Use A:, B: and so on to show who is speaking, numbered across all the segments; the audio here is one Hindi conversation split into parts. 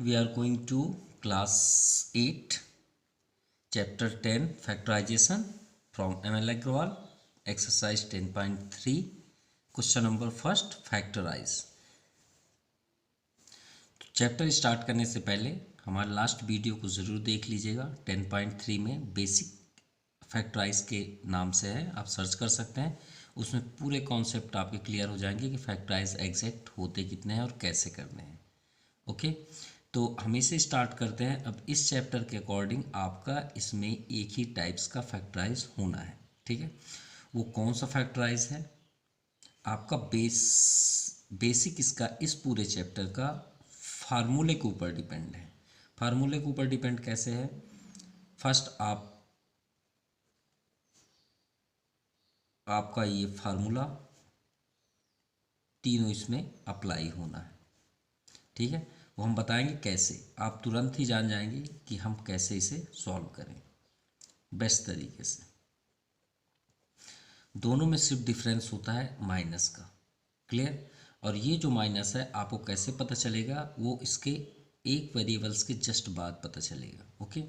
A: we are going to class 8 chapter 10 factorization from ML Agrawal exercise 10.3 question number first factorise. तो चैप्टर स्टार्ट करने से पहले हमारे लास्ट वीडियो को ज़रूर देख लीजिएगा। 10.3 में बेसिक फैक्टराइज के नाम से है, आप सर्च कर सकते हैं। उसमें पूरे कॉन्सेप्ट आपके क्लियर हो जाएंगे कि फैक्टराइज एग्जैक्ट होते कितने हैं और कैसे करने हैं। ओके, तो हम इसे स्टार्ट करते हैं। अब इस चैप्टर के अकॉर्डिंग आपका इसमें एक ही टाइप्स का फैक्टराइज होना है, ठीक है। वो कौन सा फैक्टराइज है आपका? बेसिक इसका इस पूरे चैप्टर का फार्मूले के ऊपर डिपेंड है। फार्मूले के ऊपर डिपेंड कैसे है? फर्स्ट आपका ये फार्मूला तीनों इसमें अप्लाई होना है, ठीक है। वो हम बताएंगे कैसे, आप तुरंत ही जान जाएंगे कि हम कैसे इसे सॉल्व करें बेस्ट तरीके से। दोनों में सिर्फ डिफरेंस होता है माइनस का, क्लियर। और ये जो माइनस है आपको कैसे पता चलेगा? वो इसके एक वेरिएबल्स के जस्ट बाद पता चलेगा। Okay,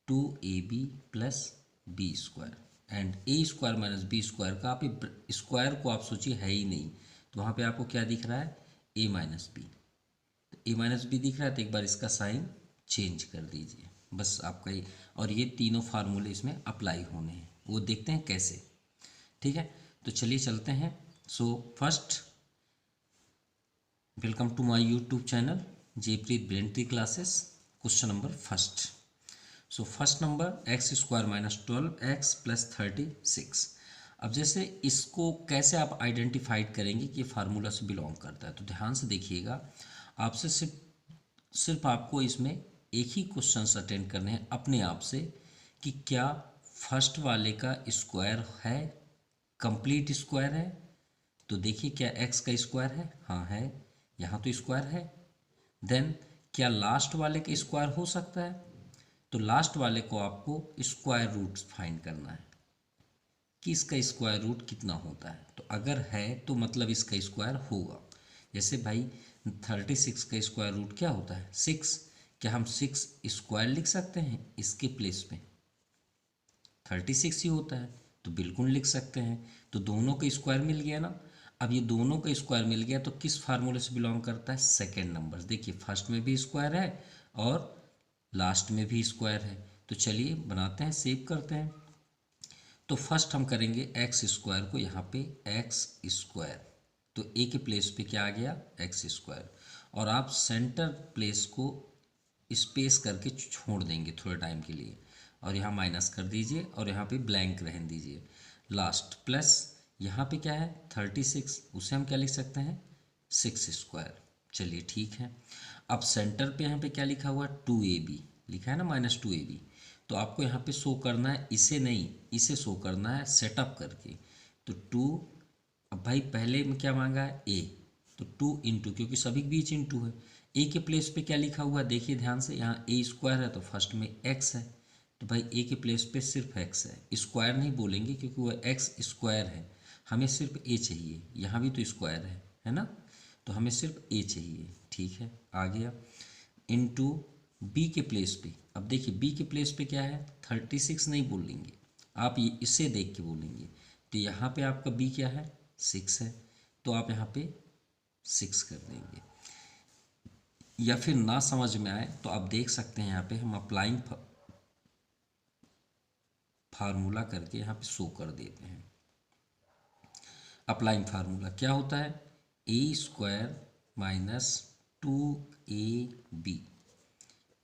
A: 2ab plus B square and A square minus B square का आप स्क्वायर को आप सोचिए है ही नहीं, तो वहाँ पे आपको क्या दिख रहा है? ए माइनस बी। ए माइनस बी दिख रहा है तो एक बार इसका साइन चेंज कर दीजिए, बस आपका ये। और ये तीनों फार्मूले इसमें अप्लाई होने हैं, वो देखते हैं कैसे, ठीक है। तो चलिए चलते हैं। So first, welcome to my YouTube channel Jaypreet brain tree classes. Question number first. So first number x square minus 12x plus 36। अब जैसे इसको कैसे आप आइडेंटिफाइड करेंगे कि फार्मूला से बिलोंग करता है, तो ध्यान से देखिएगा। आपसे सिर्फ आपको इसमें एक ही क्वेश्चन अटेंड करने हैं अपने आप से कि क्या फर्स्ट वाले का स्क्वायर है, कंप्लीट स्क्वायर है। तो देखिए क्या एक्स का स्क्वायर है? हाँ है, यहाँ तो स्क्वायर है। देन क्या लास्ट वाले का स्क्वायर हो सकता है? तो लास्ट वाले को आपको स्क्वायर रूट फाइंड करना है कि इसका स्क्वायर रूट कितना होता है। तो अगर है तो मतलब इसका स्क्वायर होगा। जैसे भाई 36 का स्क्वायर रूट क्या होता है? 6। क्या हम 6 स्क्वायर लिख सकते हैं? इसके प्लेस में 36 ही होता है, तो बिल्कुल लिख सकते हैं। तो दोनों का स्क्वायर मिल गया ना। अब ये दोनों का स्क्वायर मिल गया तो किस फार्मूले से बिलोंग करता है? Second number. देखिए फर्स्ट में भी स्क्वायर है और लास्ट में भी स्क्वायर है। तो चलिए बनाते हैं, सेव करते हैं। तो फर्स्ट हम करेंगे एक्स स्क्वायर को यहाँ पे एक्स स्क्वायर, तो ए के प्लेस पे क्या आ गया? X square. और आप सेंटर प्लेस को स्पेस करके छोड़ देंगे थोड़े टाइम के लिए, और यहाँ माइनस कर दीजिए और यहाँ पे ब्लैंक रहने दीजिए। लास्ट प्लस यहाँ पे क्या है? 36, उसे हम क्या लिख सकते हैं? 6 स्क्वायर। चलिए ठीक है। अब सेंटर पे यहाँ पे क्या लिखा हुआ है? 2ab लिखा है ना, माइनस 2ab। तो आपको यहाँ पे शो करना है, इसे नहीं, इसे शो करना है सेटअप करके। तो 2, अब भाई पहले में क्या मांगा है? ए, तो 2 इंटू, क्योंकि सभी के बीच इंटू है। ए के प्लेस पे क्या लिखा हुआ है? देखिए ध्यान से, यहाँ ए स्क्वायर है तो फर्स्ट में एक्स है, तो भाई ए के प्लेस पे सिर्फ एक्स है। स्क्वायर नहीं बोलेंगे क्योंकि वो एक्स स्क्वायर है, हमें सिर्फ ए चाहिए। यहाँ भी तो स्क्वायर है ना, तो हमें सिर्फ ए चाहिए, ठीक है। आ गया इनटू बी के प्लेस पे। अब देखिए बी के प्लेस पे क्या है? 36 नहीं बोलेंगे आप, ये इससे देख के बोलेंगे। तो यहाँ पे आपका बी क्या है? 6 है, तो आप यहाँ पे 6 कर देंगे। या फिर ना समझ में आए तो आप देख सकते हैं यहाँ पे हम अप्लाइंग फार्मूला करके यहाँ पे शो कर देते हैं। अप्लाइंग फार्मूला क्या होता है? A square minus 2ab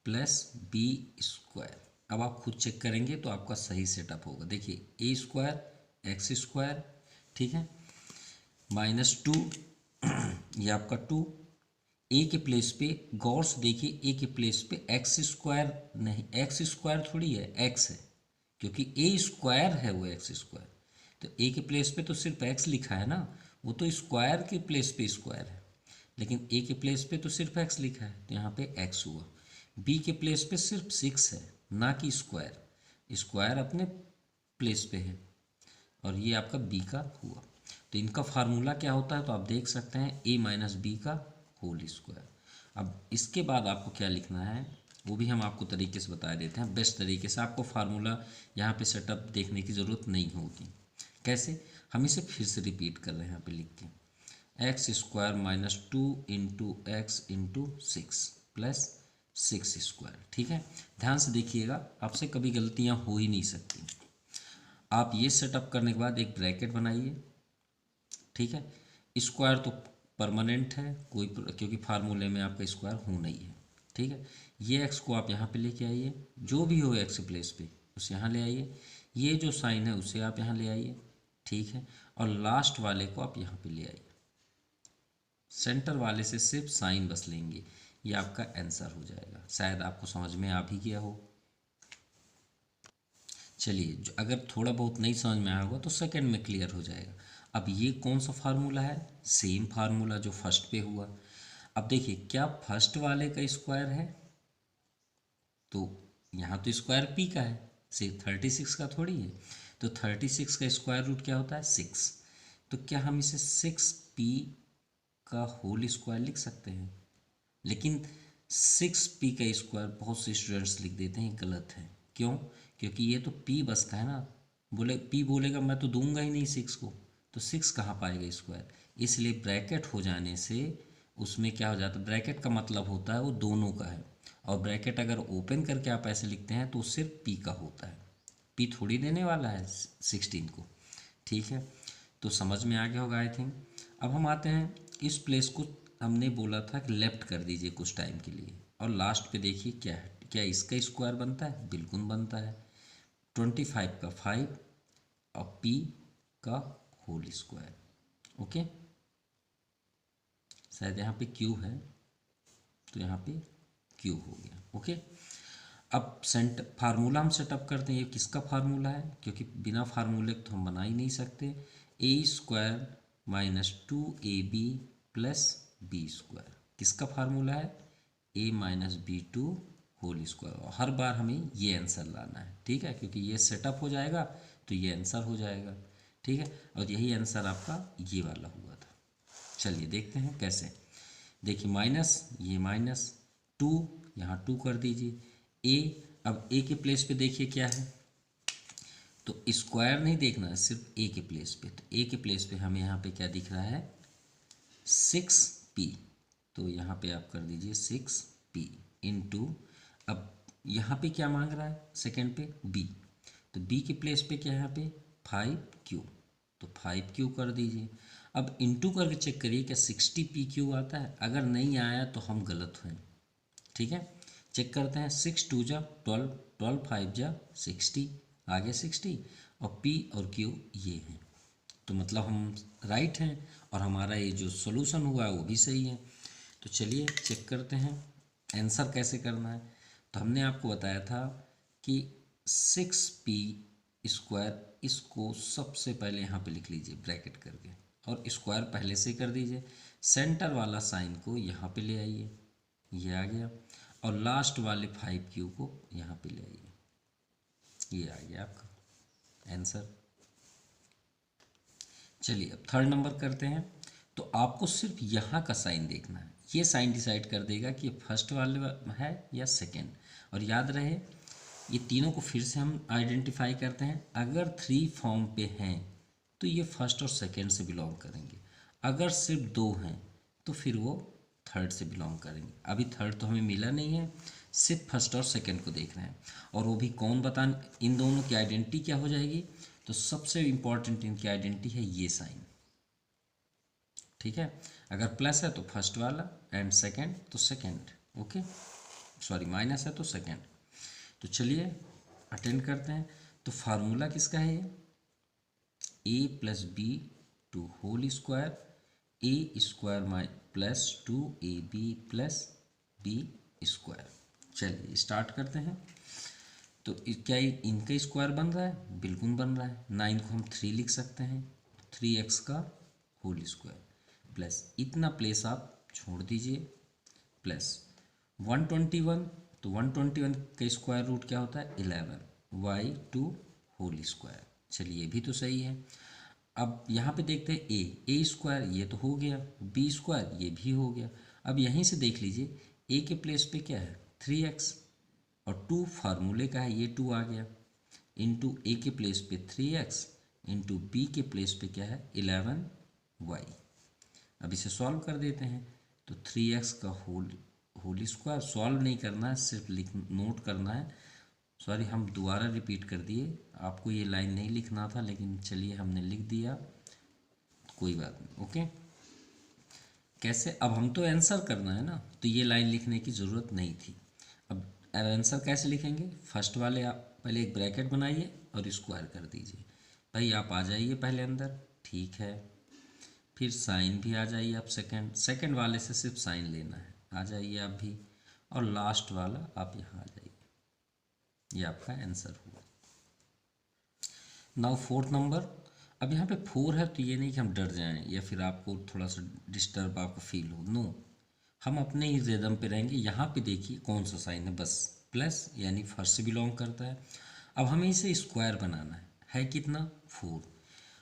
A: plus B square. अब आप खुद चेक करेंगे तो आपका सही सेटअप होगा। देखिए ए स्क्वायर एक्स स्क्वायर, ठीक है, माइनस 2 ये आपका 2। ए के प्लेस पे गौर से देखिए, ए के प्लेस पे एक्स स्क्वायर नहीं, एक्स स्क्वायर थोड़ी है, एक्स है, क्योंकि ए स्क्वायर है वो एक्स स्क्वायर। तो ए के प्लेस पे तो सिर्फ एक्स लिखा है ना, वो तो स्क्वायर के प्लेस पे स्क्वायर है, लेकिन ए के प्लेस पे तो सिर्फ एक्स लिखा है, तो यहाँ पे एक्स हुआ। बी के प्लेस पे सिर्फ 6 है, ना कि स्क्वायर। स्क्वायर अपने प्लेस पे है, और ये आपका बी का हुआ। तो इनका फार्मूला क्या होता है? तो आप देख सकते हैं ए माइनस बी का होल स्क्वायर। अब इसके बाद आपको क्या लिखना है वो भी हम आपको तरीके से बता देते हैं, बेस्ट तरीके से। आपको फार्मूला यहाँ पे सेटअप देखने की ज़रूरत नहीं होगी। कैसे, हम इसे फिर से रिपीट कर रहे हैं यहाँ पे लिख के, x square minus 2 into x into 6 plus 6 square. ठीक है, ध्यान से देखिएगा, आपसे कभी गलतियाँ हो ही नहीं सकती। आप ये सेटअप करने के बाद एक ब्रैकेट बनाइए। ठीक है, स्क्वायर तो परमानेंट है, कोई क्योंकि फार्मूले में आपका स्क्वायर होना ही है। ठीक है, ये एक्स को आप यहाँ पे लेके आइए, जो भी हो एक्स प्लेस पे उसे यहाँ ले आइए, ये जो साइन है उसे आप यहाँ ले आइए। ठीक है, और लास्ट वाले को आप यहाँ पे ले आइए, सेंटर वाले से सिर्फ साइन बस लेंगे, ये आपका आंसर हो जाएगा। शायद आपको समझ में आ भी गया हो। चलिए, जो अगर थोड़ा बहुत नहीं समझ में आया होगा तो सेकंड में क्लियर हो जाएगा। अब ये कौन सा फार्मूला है, सेम फार्मूला जो फर्स्ट पे हुआ। अब देखिए, क्या फर्स्ट वाले का स्क्वायर है, तो यहाँ तो स्क्वायर पी का है, से 36 का थोड़ी है। तो 36 का स्क्वायर रूट क्या होता है, 6। तो क्या हम इसे 6p का होल स्क्वायर लिख सकते हैं? लेकिन 6p का स्क्वायर बहुत से स्टूडेंट्स लिख देते हैं, गलत है। क्यों? क्योंकि ये तो p बस का है ना, बोले p बोलेगा मैं तो दूंगा ही नहीं 6 को, तो 6 कहाँ पाएगा स्क्वायर। इसलिए ब्रैकेट हो जाने से उसमें क्या हो जाता है, ब्रैकेट का मतलब होता है वो दोनों का है, और ब्रैकेट अगर ओपन करके आप ऐसे लिखते हैं तो सिर्फ p का होता है, p थोड़ी देने वाला है 16 को। ठीक है, तो समझ में आ गया होगा आई थिंक। अब हम आते हैं, इस प्लेस को हमने बोला था कि लेफ्ट कर दीजिए कुछ टाइम के लिए, और लास्ट पे देखिए क्या है, क्या इसका स्क्वायर बनता है, बिल्कुल बनता है। 25 का 5 और p का होल स्क्वायर। ओके, शायद यहाँ पे q है तो यहाँ पे q हो गया। ओके, अब फार्मूला हम सेटअप करते हैं। ये किसका फार्मूला है, क्योंकि बिना फार्मूले तो हम बना ही नहीं सकते। A square minus 2ab plus B square किसका फार्मूला है, a minus b to whole square. हर बार हमें ये आंसर लाना है, ठीक है, क्योंकि ये सेटअप हो जाएगा तो ये आंसर हो जाएगा। ठीक है, और यही आंसर आपका ये वाला हुआ था। चलिए देखते हैं कैसे। देखिए, माइनस, ये माइनस 2, यहाँ 2 कर दीजिए। ए, अब ए के प्लेस पे देखिए क्या है, तो स्क्वायर नहीं देखना है, सिर्फ ए के प्लेस पे। तो ए के प्लेस पे हमें यहाँ पे क्या दिख रहा है, 6p। तो यहाँ पे आप कर दीजिए 6p इंटू, अब यहाँ पे क्या मांग रहा है सेकंड पे, b। तो b के प्लेस पे क्या है यहाँ पे 5q, तो 5q कर दीजिए। अब इंटू करके चेक करिए क्या 60pq आता है, अगर नहीं आया तो हम गलत हैं। ठीक है, चेक करते हैं, 6 2 जा 12, 12 5 जा 60, आगे 60, और p और q ये हैं, तो मतलब हम राइट हैं, और हमारा ये जो सॉल्यूशन हुआ है वो भी सही है। तो चलिए चेक करते हैं आंसर कैसे करना है। तो हमने आपको बताया था कि 6p स्क्वायर, इसको सबसे पहले यहाँ पे लिख लीजिए ब्रैकेट करके, और स्क्वायर पहले से कर दीजिए। सेंटर वाला साइन को यहाँ पे ले आइए, ये आ गया, और लास्ट वाले 5q को यहाँ पे ले आइए, ये आ गया आपका आंसर। चलिए अब थर्ड नंबर करते हैं। तो आपको सिर्फ यहाँ का साइन देखना है, ये साइन डिसाइड कर देगा कि फर्स्ट वाले है या सेकेंड। और याद रहे, ये तीनों को फिर से हम आइडेंटिफाई करते हैं। अगर 3 फॉर्म पे हैं तो ये फर्स्ट और सेकेंड से बिलोंग करेंगे, अगर सिर्फ 2 हैं तो फिर वो थर्ड से बिलोंग करेंगे। अभी थर्ड तो हमें मिला नहीं है, सिर्फ फर्स्ट और सेकेंड को देख रहे हैं, और वो भी कौन बता, इन दोनों की आइडेंटिटी क्या हो जाएगी। तो सबसे इम्पॉर्टेंट इनकी आइडेंटिटी है ये साइन। ठीक है, अगर प्लस है तो फर्स्ट वाला, एंड सेकेंड तो सेकेंड। ओके, सॉरी माइनस है तो सेकेंड। तो चलिए अटेंड करते हैं। तो फार्मूला किसका है ये, a plus B to whole square, A square plus 2ab plus B square. चलिए स्टार्ट करते हैं। तो क्या इनका स्क्वायर बन रहा है, बिल्कुल बन रहा है। 9 को हम 3 लिख सकते हैं, 3x का होल स्क्वायर प्लस इतना प्लेस आप छोड़ दीजिए, प्लस 121, तो 121 का स्क्वायर रूट क्या होता है 11, y2 होल स्क्वायर। चलिए भी तो सही है। अब यहाँ पे देखते हैं a स्क्वायर, ये तो हो गया, b स्क्वायर ये भी हो गया। अब यहीं से देख लीजिए ए के प्लेस पे क्या है 3x और 2 फार्मूले का है, ये 2 आ गया, इंटू ए के प्लेस पे 3x इंटू बी के प्लेस पे क्या है 11y। अब इसे सॉल्व कर देते हैं तो 3x का होल स्क्वायर, सॉल्व नहीं करना है, सिर्फ नोट करना है। सॉरी, हम दोबारा रिपीट कर दिए, आपको ये लाइन नहीं लिखना था, लेकिन चलिए हमने लिख दिया, कोई बात नहीं। ओके, कैसे, अब हम तो आंसर करना है ना, तो ये लाइन लिखने की ज़रूरत नहीं थी। अब आंसर कैसे लिखेंगे, फर्स्ट वाले आप पहले एक ब्रैकेट बनाइए और स्क्वायर कर दीजिए। भाई आप आ जाइए पहले अंदर, ठीक है, फिर साइन भी आ जाइए आप, सेकंड वाले से सिर्फ साइन लेना है, आ जाइए आप भी, और लास्ट वाला आप यहाँ आ जाइए, ये आपका आंसर हुआ। Now fourth number. अब यहाँ पे 4 है तो ये नहीं कि हम डर जाएं या फिर आपको थोड़ा सा डिस्टर्ब आपको फील हो, नो, हम अपने ही रिदम पे रहेंगे। यहाँ पे देखिए कौन सा साइन है, बस प्लस, यानी फर्स्ट से बिलोंग करता है। अब हमें इसे स्क्वायर बनाना है कितना 4।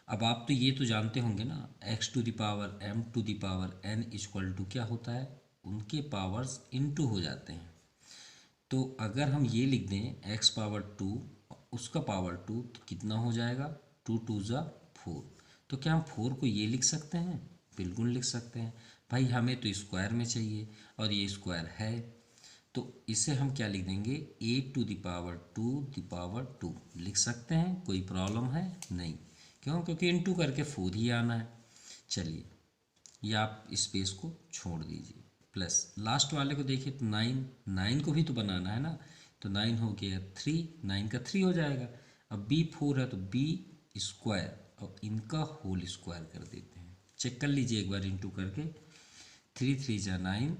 A: अब आप तो ये तो जानते होंगे ना, x to the power m to the power n equal to क्या होता है, उनके पावर्स इनटू हो जाते हैं। तो अगर हम ये लिख दें x पावर 2 उसका पावर 2 तो कितना हो जाएगा 2 2 ज़ा 4। तो क्या हम 4 को ये लिख सकते हैं, बिल्कुल लिख सकते हैं। भाई हमें तो स्क्वायर में चाहिए और ये स्क्वायर है, तो इसे हम क्या लिख देंगे a to the power 2 the power 2 लिख सकते हैं, कोई प्रॉब्लम है नहीं। क्यों, क्योंकि इनटू करके 4 ही आना है। चलिए, ये आप स्पेस को छोड़ दीजिए, प्लस लास्ट वाले को देखिए तो 9 को भी तो बनाना है ना, तो 9 हो गया 3, 9 का 3 हो जाएगा। अब b 4 है तो b स्क्वायर और इनका होल स्क्वायर कर देते हैं, चेक कर लीजिए एक बार इंटू करके, 3 3 जा 9,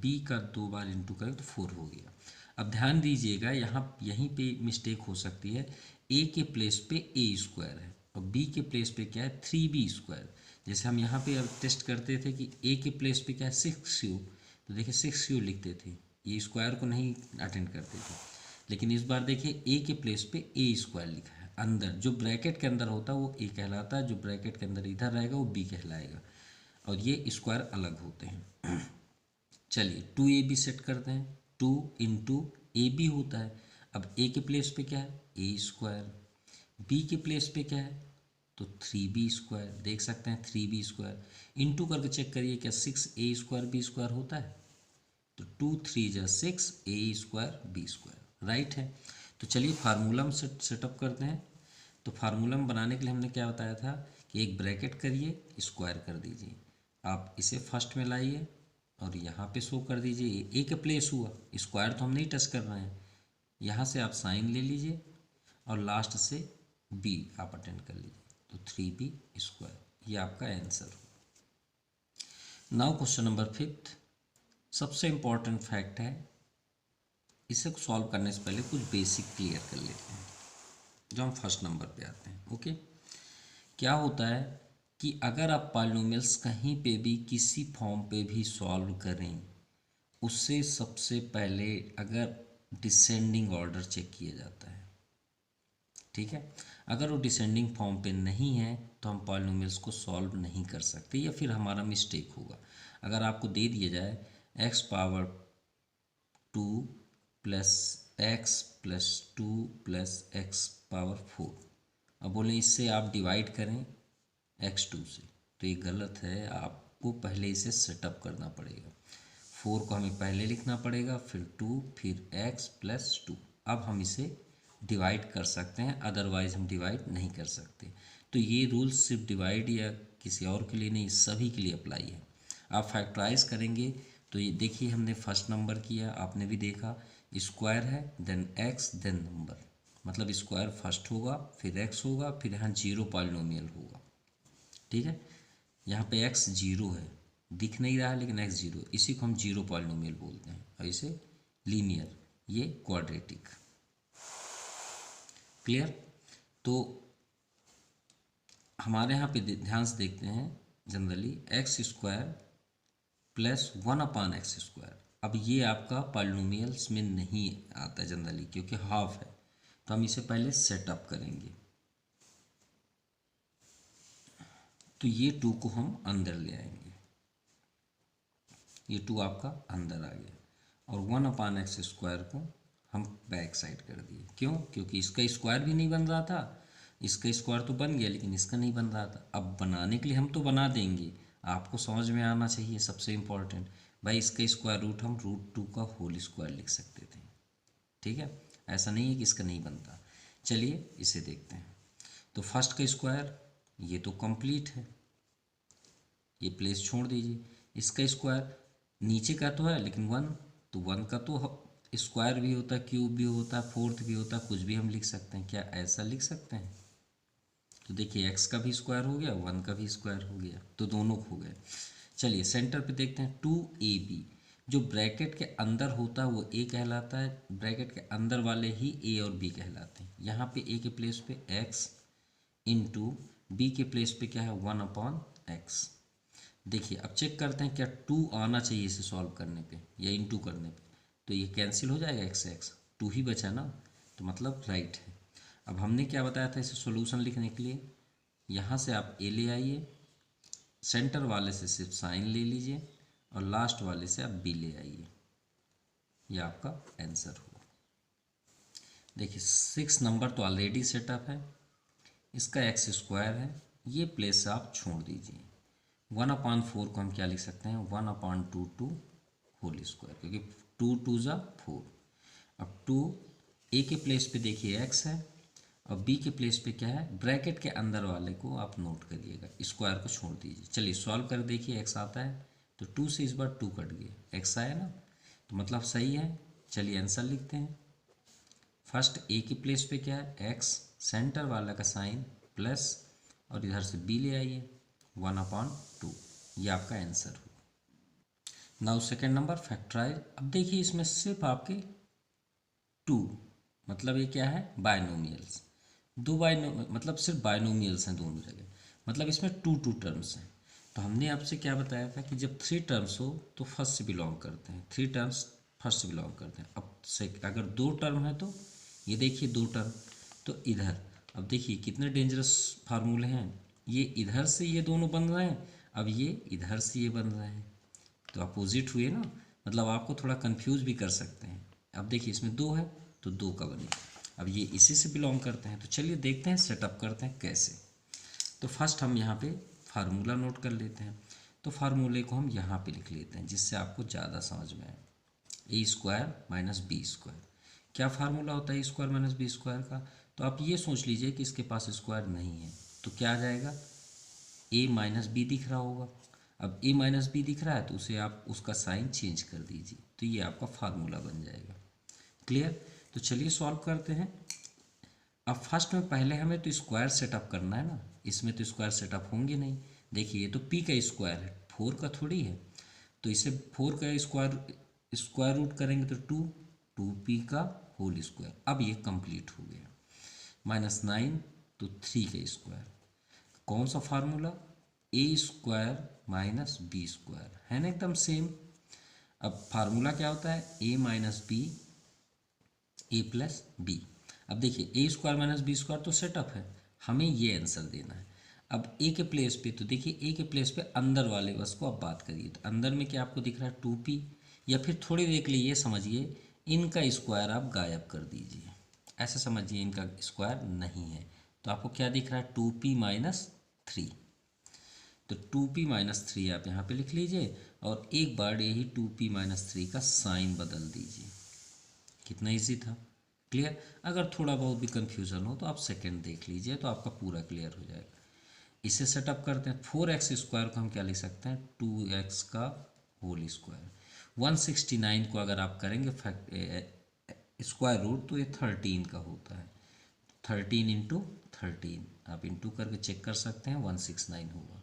A: b का 2 बार इंटू करें तो 4 हो गया। अब ध्यान दीजिएगा यहाँ यहीं पे मिस्टेक हो सकती है, a के प्लेस पे a स्क्वायर है और b के प्लेस पे क्या है 3b स्क्वायर। जैसे हम यहाँ पे अब टेस्ट करते थे कि a के प्लेस पे क्या है 6u, तो देखिए 6u लिखते थे, ये स्क्वायर को नहीं अटेंड करते थे। लेकिन इस बार देखिए a के प्लेस पे a स्क्वायर लिखा है, अंदर जो ब्रैकेट के अंदर होता है वो a कहलाता है, जो ब्रैकेट के अंदर इधर रहेगा वो b कहलाएगा, और ये स्क्वायर अलग होते हैं। चलिए 2ab सेट करते हैं, 2 इंटू ए बी होता है। अब a के प्लेस पे क्या है a स्क्वायर, b के प्लेस पे क्या है तो 3b स्क्वायर, देख सकते हैं 3b स्क्वायर, इंटू करके चेक करिए क्या 6a स्क्वायर b स्क्वायर होता है, तो 2 3 जा 6 a square b square, right है। तो चलिए फार्मूला में सेटअप करते हैं। तो फार्मूला में बनाने के लिए हमने क्या बताया था कि एक ब्रैकेट करिए, स्क्वायर कर दीजिए, आप इसे फर्स्ट में लाइए और यहाँ पे शो कर दीजिए, ए के प्लेस हुआ, स्क्वायर तो हम नहीं टच कर रहे हैं, यहाँ से आप साइन ले लीजिए और लास्ट से बी आप अटेंड कर लीजिए, तो 3b स्क्वायर, ये आपका आंसर हो। नाउ क्वेश्चन नंबर 5, सबसे इम्पॉर्टेंट फैक्ट है, इसे सॉल्व करने से पहले कुछ बेसिक क्लियर कर लेते हैं, जो हम फर्स्ट नंबर पे आते हैं। ओके, क्या होता है कि अगर आप पॉलिनोमियल्स कहीं पे भी किसी फॉर्म पे भी सॉल्व करें, उससे सबसे पहले अगर डिसेंडिंग ऑर्डर चेक किया जाता है, ठीक है। अगर वो डिसेंडिंग फॉर्म पे नहीं है तो हम पॉलिनोमियल्स को सॉल्व नहीं कर सकते, या फिर हमारा मिस्टेक होगा। अगर आपको दे दिया जाए x power 2 plus x plus 2 plus x power 4, अब बोले इससे आप डिवाइड करें x2 से, तो ये गलत है, आपको पहले इसे सेटअप करना पड़ेगा। 4 को हमें पहले लिखना पड़ेगा, फिर 2, फिर x प्लस 2, अब हम इसे डिवाइड कर सकते हैं, अदरवाइज हम डिवाइड नहीं कर सकते। तो ये रूल्स सिर्फ डिवाइड या किसी और के लिए नहीं, सभी के लिए अप्लाई है। आप फैक्टराइज करेंगे तो ये देखिए हमने फर्स्ट नंबर किया, आपने भी देखा स्क्वायर है देन एक्स देन नंबर, मतलब स्क्वायर फर्स्ट होगा फिर एक्स होगा फिर यहाँ जीरो पॉलिनोमियल होगा, ठीक है। यहाँ पे एक्स जीरो है, दिख नहीं रहा है लेकिन एक्स जीरो, इसी को हम जीरो पॉलिनोमियल बोलते हैं, और इसे लीनियर, ये क्वाड्रेटिक। क्लियर। तो हमारे यहाँ पे ध्यान से देखते हैं, generally x square plus 1/x², अब ये आपका पॉलिनोमियल्स में नहीं आता जनरली क्योंकि हाफ है, तो हम इसे पहले सेटअप करेंगे। तो ये 2 को हम अंदर ले आएंगे, ये 2 आपका अंदर आ गया, और 1/x² को हम बैक साइड कर दिए। क्यों? क्योंकि इसका स्क्वायर भी नहीं बन रहा था, इसका स्क्वायर तो बन गया लेकिन इसका नहीं बन रहा था। अब बनाने के लिए हम तो बना देंगे, आपको समझ में आना चाहिए सबसे इम्पॉर्टेंट। भाई इसका स्क्वायर रूट हम √2 का होल स्क्वायर लिख सकते थे, ठीक है, ऐसा नहीं है कि इसका नहीं बनता। चलिए इसे देखते हैं। तो फर्स्ट का स्क्वायर ये तो कंप्लीट है, ये प्लेस छोड़ दीजिए। इसका स्क्वायर नीचे का तो है लेकिन 1, तो 1 का तो स्क्वायर भी होता है, क्यूब भी होता है, फोर्थ भी होता है, कुछ भी हम लिख सकते हैं। क्या ऐसा लिख सकते हैं? तो देखिए x का भी स्क्वायर हो गया, 1 का भी स्क्वायर हो गया, तो दोनों हो गए। चलिए सेंटर पे देखते हैं 2ab, जो ब्रैकेट के अंदर होता है वो a कहलाता है, ब्रैकेट के अंदर वाले ही a और b कहलाते हैं। यहाँ पे a के प्लेस पे x इंटू b के प्लेस पे क्या है 1/x। देखिए अब चेक करते हैं क्या 2 आना चाहिए इसे सॉल्व करने पे या इंटू करने पे, तो ये कैंसिल हो जाएगा, x 2 ही बचा ना, तो मतलब राइट है। अब हमने क्या बताया था इसे सॉल्यूशन लिखने के लिए, यहाँ से आप a ले आइए, सेंटर वाले से सिर्फ साइन ले लीजिए और लास्ट वाले से आप b ले आइए, ये आपका आंसर हुआ। देखिए 6 नंबर तो ऑलरेडी सेटअप है, इसका x² है, ये प्लेस आप छोड़ दीजिए। 1/4 को हम क्या लिख सकते हैं 1/2 होल स्क्वायर, क्योंकि 2 2 ज़ा 4। अब 2 a के प्लेस पे देखिए x है और b के प्लेस पे क्या है, ब्रैकेट के अंदर वाले को आप नोट करिएगा, स्क्वायर को छोड़ दीजिए। चलिए सॉल्व कर देखिए, x आता है तो 2 से इस बार 2 कट गया, x आया ना, तो मतलब सही है। चलिए आंसर लिखते हैं। फर्स्ट a के प्लेस पे क्या है x, सेंटर वाला का साइन प्लस, और इधर से b ले आइए 1/2, ये आपका आंसर हो। Now second number factorise. अब देखिए इसमें सिर्फ आपके 2, मतलब ये क्या है बायनोमियल्स, दो मतलब सिर्फ बायनोमियल्स हैं दोनों जगह, मतलब इसमें 2 टर्म्स हैं। तो हमने आपसे क्या बताया था कि जब 3 टर्म्स हो तो फर्स्ट से बिलोंग करते हैं, 3 टर्म्स फर्स्ट से बिलोंग करते हैं। अब से अगर 2 टर्म है तो ये देखिए 2 टर्म, तो इधर अब देखिए कितने डेंजरस फार्मूले हैं, ये इधर से ये दोनों बन रहे हैं, अब ये इधर से ये बन रहे हैं, तो अपोजिट हुए ना, मतलब आपको थोड़ा कंफ्यूज भी कर सकते हैं। अब देखिए इसमें 2 है तो 2 का बनेगा, अब ये इसी से बिलोंग करते हैं। तो चलिए देखते हैं, सेटअप करते हैं कैसे। तो फर्स्ट हम यहाँ पे फार्मूला नोट कर लेते हैं, तो फार्मूले को हम यहाँ पे लिख लेते हैं जिससे आपको ज़्यादा समझ में आए। a² - b², क्या फार्मूला होता है a² - b² का? तो आप ये सोच लीजिए कि इसके पास स्क्वायर नहीं है, तो क्या आ जाएगा, a - b दिख रहा होगा। अब a - b दिख रहा है तो उसे आप उसका साइन चेंज कर दीजिए, तो ये आपका फार्मूला बन जाएगा। क्लियर? तो चलिए सॉल्व करते हैं। अब फर्स्ट में पहले हमें तो स्क्वायर सेटअप करना है ना, इसमें तो स्क्वायर सेटअप होंगे नहीं। देखिए ये तो p का स्क्वायर है, 4 का थोड़ी है, तो इसे 4 का स्क्वायर रूट करेंगे तो 2p का होल स्क्वायर। अब ये कंप्लीट हो गया, -9 तो 3 का स्क्वायर। कौन सा फार्मूला, a² - b² है ना, एकदम सेम। अब फार्मूला क्या होता है, a - b a + b। अब देखिए a² - b² तो सेटअप है, हमें ये आंसर देना है। अब a के प्लेस पे, तो देखिए a के प्लेस पे अंदर वाले बस को आप बात करिए, तो अंदर में क्या आपको दिख रहा है 2p, या फिर थोड़ी देर के लिए ये समझिए इनका स्क्वायर आप गायब कर दीजिए, ऐसे समझिए इनका स्क्वायर नहीं है, तो आपको क्या दिख रहा है 2p - 3, तो 2p - 3 आप यहाँ पे लिख लीजिए और एक बार यही 2p - 3 का साइन बदल दीजिए। कितना इजी था, क्लियर? अगर थोड़ा बहुत भी कन्फ्यूज़न हो तो आप सेकंड देख लीजिए, तो आपका पूरा क्लियर हो जाएगा। इसे सेटअप करते हैं। 4x² को हम क्या लिख सकते हैं, 2x का होल स्क्वायर। 169 को अगर आप करेंगे स्क्वायर रूट तो ये 13 का होता है, 13 × 13 आप इंटू करके चेक कर सकते हैं, 169 होगा।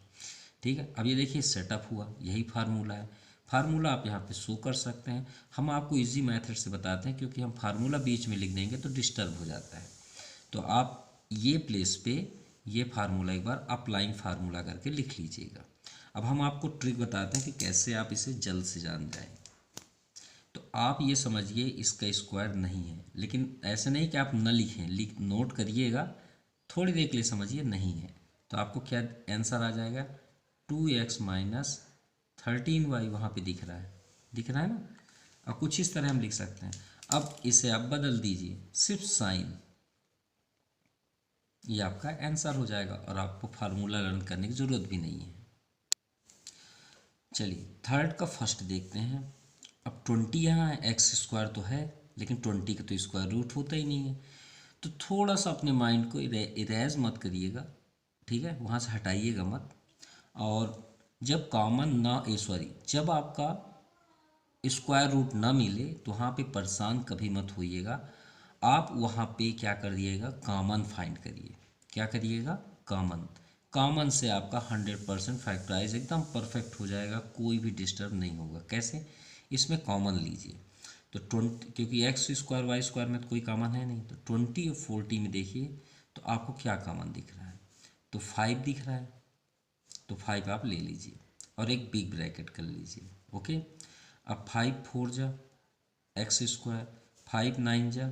A: ठीक है, अब ये देखिए सेटअप हुआ, यही फार्मूला है। फार्मूला आप यहाँ पे शो कर सकते हैं, हम आपको इजी मेथड से बताते हैं, क्योंकि हम फार्मूला बीच में लिख देंगे तो डिस्टर्ब हो जाता है। तो आप ये प्लेस पे ये फार्मूला एक बार अप्लाइंग फार्मूला करके लिख लीजिएगा। अब हम आपको ट्रिक बताते हैं कि कैसे आप इसे जल्द से जान जाएं। तो आप ये समझिए इसका स्क्वायर नहीं है, लेकिन ऐसे नहीं कि आप न लिखें, नोट करिएगा, थोड़ी देर के लिए समझिए नहीं है, तो आपको क्या आंसर आ जाएगा, 2x - 13y वहाँ पे दिख रहा है, दिख रहा है ना। अब कुछ इस तरह हम लिख सकते हैं। अब इसे आप बदल दीजिए, सिर्फ साइन, ये आपका आंसर हो जाएगा और आपको फार्मूला लर्न करने की ज़रूरत भी नहीं है। चलिए थर्ड का फर्स्ट देखते हैं। अब 20 यहाँ है, एक्स स्क्वायर तो है लेकिन 20 का तो स्क्वायर रूट होता ही नहीं है। तो थोड़ा सा अपने माइंड को इरेज मत करिएगा, ठीक है, वहाँ से हटाइएगा मत। और जब कॉमन ना जब आपका स्क्वायर रूट ना मिले तो वहाँ पे परेशान कभी मत होइएगा। आप वहाँ पे क्या करिएगा, कॉमन फाइंड करिए। क्या करिएगा, कॉमन। कॉमन से आपका 100% फैक्टराइज एकदम परफेक्ट हो जाएगा, कोई भी डिस्टर्ब नहीं होगा। कैसे, इसमें कॉमन लीजिए तो 20, क्योंकि एक्स स्क्वायर वाई स्क्वायर में तो कोई कॉमन है नहीं, तो 20 और 40 में देखिए तो आपको क्या कॉमन दिख रहा है, तो 5 दिख रहा है, तो 5 आप ले लीजिए और एक बिग ब्रैकेट कर लीजिए। ओके, अब 5 4 जा एक्स स्क्वायर, 5 9 जा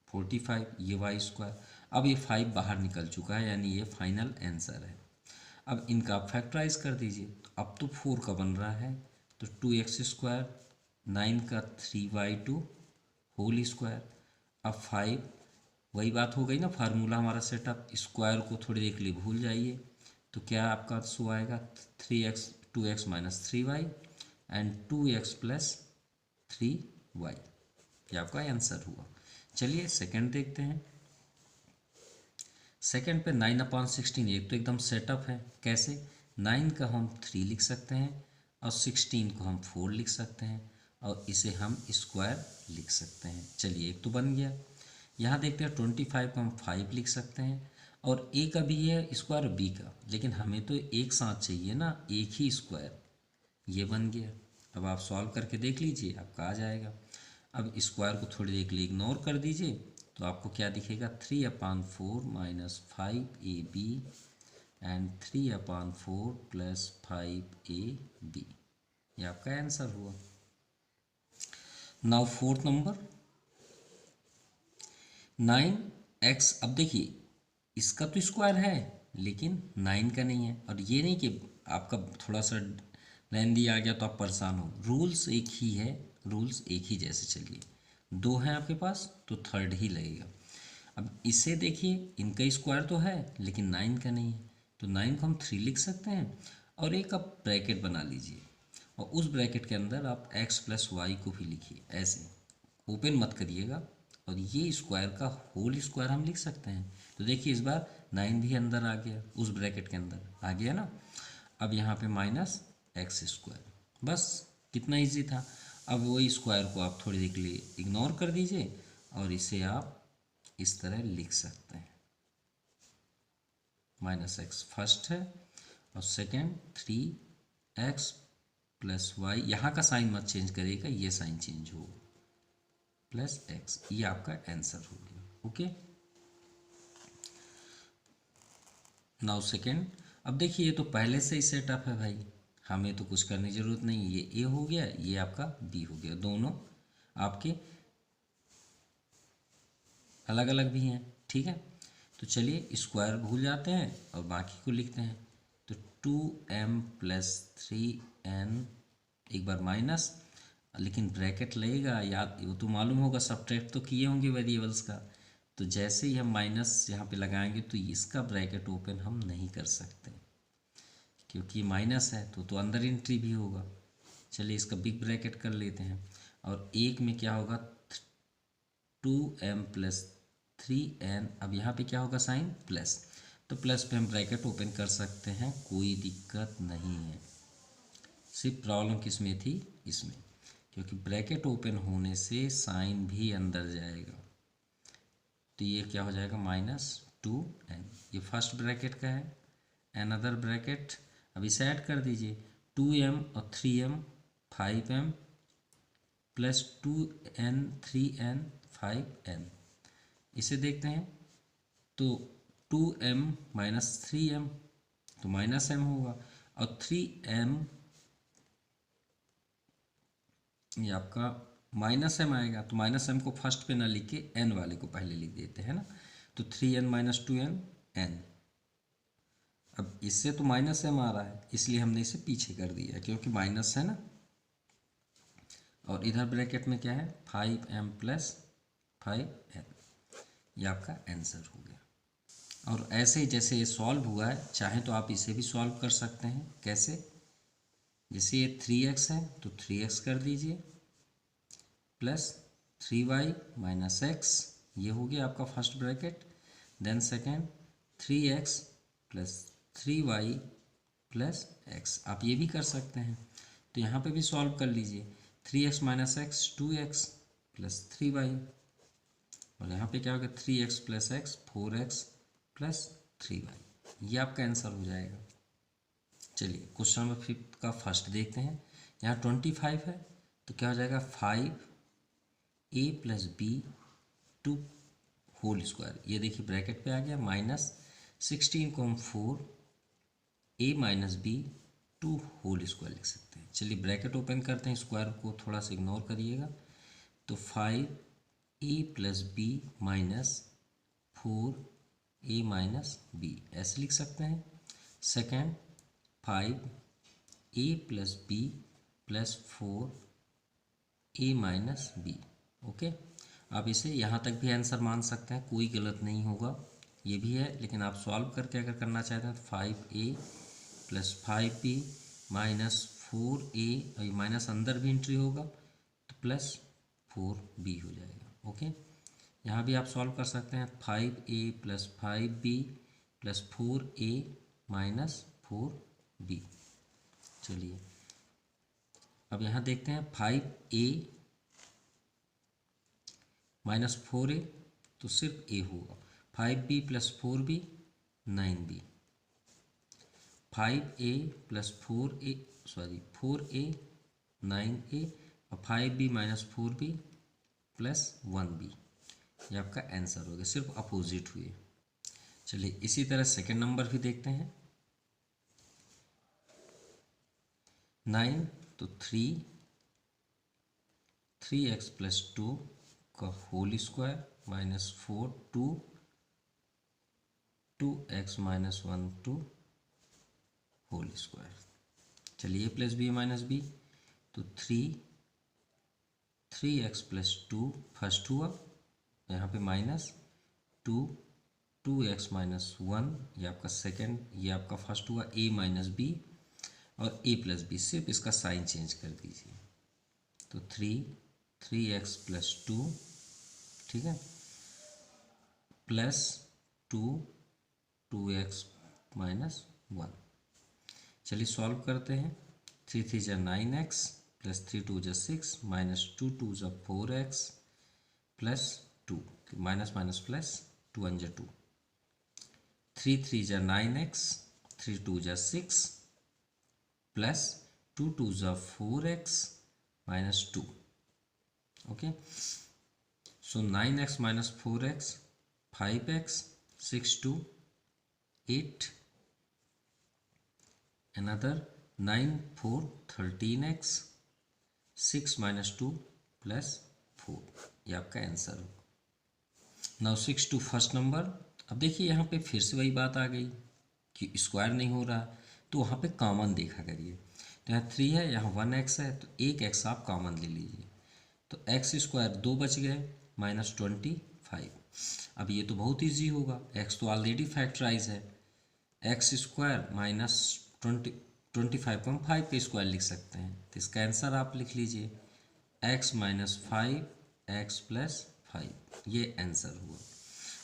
A: 45, ये वाई स्क्वायर। अब ये 5 बाहर निकल चुका है, यानी ये फाइनल आंसर है। अब इनका आप फैक्टराइज कर दीजिए, तो अब तो 4 का बन रहा है, तो 2x स्क्वायर, 9 का 3y2 होल स्क्वायर। अब 5, वही बात हो गई ना, फार्मूला हमारा सेटअप, स्क्वायर को थोड़ी देर के लिए भूल जाइए, तो क्या आपका शो आएगा 3x 2x minus 3y and 2x plus 3y, ये आपका आंसर हुआ। चलिए सेकंड देखते हैं। सेकंड पे 9/16, एक तो एकदम सेटअप है। कैसे, 9 का हम 3 लिख सकते हैं और 16 को हम 4 लिख सकते हैं और इसे हम स्क्वायर लिख सकते हैं। चलिए एक तो बन गया। यहाँ देखते हैं 25 को हम 5 लिख सकते हैं और ए का भी है स्क्वायर, बी का, लेकिन हमें तो एक साथ चाहिए ना, एक ही स्क्वायर, ये बन गया। अब आप सॉल्व करके देख लीजिए, आपका आ जाएगा। अब स्क्वायर को थोड़ी देर के लिए इग्नोर कर दीजिए, तो आपको क्या दिखेगा, 3/4 minus 5ab and 3/4 plus 5ab, ये आपका आंसर हुआ। Now fourth number 9x। अब देखिए इसका तो स्क्वायर है लेकिन 9 का नहीं है, और ये नहीं कि आपका थोड़ा सा लेंदी आ गया तो आप परेशान हो, रूल्स एक ही है, रूल्स एक ही जैसे चलिए। 2 हैं आपके पास तो थर्ड ही लगेगा। अब इसे देखिए, इनका स्क्वायर तो है लेकिन 9 का नहीं है, तो 9 को हम 3 लिख सकते हैं और एक आप ब्रैकेट बना लीजिए और उस ब्रैकेट के अंदर आप x प्लस वाई को भी लिखिए, ऐसे ओपन मत करिएगा, और ये स्क्वायर का होल स्क्वायर हम लिख सकते हैं। तो देखिए इस बार 9 भी अंदर आ गया, उस ब्रैकेट के अंदर आ गया ना। अब यहाँ पे माइनस एक्स स्क्वायर, बस कितना इजी था। अब वही स्क्वायर को आप थोड़ी देर के लिए इग्नोर कर दीजिए और इसे आप इस तरह लिख सकते हैं, माइनस एक्स फर्स्ट है और सेकेंड 3x प्लस वाई, यहाँ का साइन मत चेंज करिएगा, ये साइन चेंज होगा, प्लस x, ये आपका आंसर हो गया। Okay, now second. अब देखिए ये तो पहले से ही सेटअप है भाई, हमें तो कुछ करने की जरूरत नहीं, ये a हो गया, ये आपका b हो गया, दोनों आपके अलग अलग भी हैं, ठीक है। तो चलिए स्क्वायर भूल जाते हैं और बाकी को लिखते हैं, तो 2m प्लस 3n, एक बार माइनस, लेकिन ब्रैकेट लगेगा, याद वो तो मालूम होगा, सब्ट्रैक्ट तो किए होंगे वेरिएबल्स का। तो जैसे ही हम माइनस यहाँ पे लगाएंगे तो इसका ब्रैकेट ओपन हम नहीं कर सकते, क्योंकि माइनस है तो अंदर एंट्री भी होगा। चलिए इसका बिग ब्रैकेट कर लेते हैं, और एक में क्या होगा 2m प्लस 3n, अब यहाँ पे क्या होगा साइन प्लस, तो प्लस पे हम ब्रैकेट ओपन कर सकते हैं, कोई दिक्कत नहीं है। सिर्फ प्रॉब्लम किस में थी, इसमें, क्योंकि ब्रैकेट ओपन होने से साइन भी अंदर जाएगा, तो ये क्या हो जाएगा -2n, ये फर्स्ट ब्रैकेट का है। अनदर ब्रैकेट, अब इसे ऐड कर दीजिए, 2m और 3m 5m plus 2n 3n 5n, इसे देखते हैं तो 2m माइनस 3m, तो माइनस m होगा, और 3m ये आपका माइनस m आएगा, तो माइनस m को फर्स्ट पे ना लिख के n वाले को पहले लिख देते हैं ना, तो 3n माइनस 2n n। अब इससे तो माइनस m आ रहा है, इसलिए हमने इसे पीछे कर दिया, क्योंकि माइनस है ना। और इधर ब्रैकेट में क्या है 5m प्लस 5n, ये आपका आंसर हो गया। और ऐसे ही जैसे ये सॉल्व हुआ है, चाहे तो आप इसे भी सॉल्व कर सकते हैं। कैसे? जैसे ये 3x है तो 3x कर दीजिए प्लस 3y माइनस x, ये हो गया आपका first bracket. Then second 3x plus 3y plus x, आप ये भी कर सकते हैं। तो यहाँ पे भी सॉल्व कर लीजिए। 3x minus x 2x plus 3y, और यहाँ पे क्या होगा 3x plus x 4x plus 3y, ये आपका आंसर हो जाएगा। चलिए क्वेश्चन नंबर 5 का फर्स्ट देखते हैं। यहाँ 25 है तो क्या हो जाएगा 5a plus B 2 whole square, ये देखिए ब्रैकेट पे आ गया, माइनस 16 को हम 4a minus B 2 whole square लिख सकते हैं। चलिए ब्रैकेट ओपन करते हैं, स्क्वायर को थोड़ा सा इग्नोर करिएगा। तो 5a plus B minus 4a minus B, ऐसे लिख सकते हैं। Second 5a plus B plus 4a minus B. Okay, आप इसे यहाँ तक भी आंसर मान सकते हैं, कोई गलत नहीं होगा, ये भी है। लेकिन आप सॉल्व करके अगर करना चाहते हैं तो 5a plus 5b minus 4a, और माइनस अंदर भी एंट्री होगा तो प्लस 4b हो जाएगा। ओके, यहाँ भी आप सॉल्व कर सकते हैं 5a plus 5b plus 4a minus 4b। चलिए अब यहाँ देखते हैं 5a माइनस 4a, तो सिर्फ a होगा। 5b plus 4b 9b, 5a plus 4a 9a, और 5b minus 4b plus 1b, ये आपका आंसर हो गया, सिर्फ अपोजिट हुए। चलिए इसी तरह सेकंड नंबर भी देखते हैं। 9 तो 3x प्लस 2 का whole square minus 4 2x minus 1 2 whole square. चलिए प्लस बी माइनस बी, तो 3x प्लस 2 फर्स्ट हुआ, यहाँ पे माइनस 2x माइनस 1, ये आपका सेकेंड, ये आपका फर्स्ट हुआ। a माइनस बी और a प्लस बी, सिर्फ इसका साइन चेंज कर दीजिए। तो 3x प्लस 2, ठीक है, प्लस 2x माइनस 1। चलिए सॉल्व करते हैं। 3 3 जा 9x प्लस 3 2 जा 6 माइनस 2 2 जा 4x plus 2, minus minus plus 2 1 जा 2, 3 3 जा 9x 3 2 जा 6 प्लस 2 2 जा 4x माइनस 2। ओके, सो 9x minus 4x 5x 6 2 8, another 9 4 13x 6 minus 2 plus 4, ये आपका आंसर हो। Now 6 to first number. अब देखिए यहाँ पे फिर से वही बात आ गई कि स्क्वायर नहीं हो रहा, तो वहाँ पे कॉमन देखा करिए। तो यहाँ 3 है, यहाँ 1x है, तो एक x आप कॉमन ले लीजिए, तो x स्क्वायर 2 बच गए माइनस 25। अब ये तो बहुत ईजी होगा, x तो ऑलरेडी फैक्टराइज है, एक्स स्क्वायर माइनस 25 को हम 5 पे स्क्वायर लिख सकते हैं, तो इसका आंसर आप लिख लीजिए x माइनस 5 x प्लस 5, ये आंसर हुआ।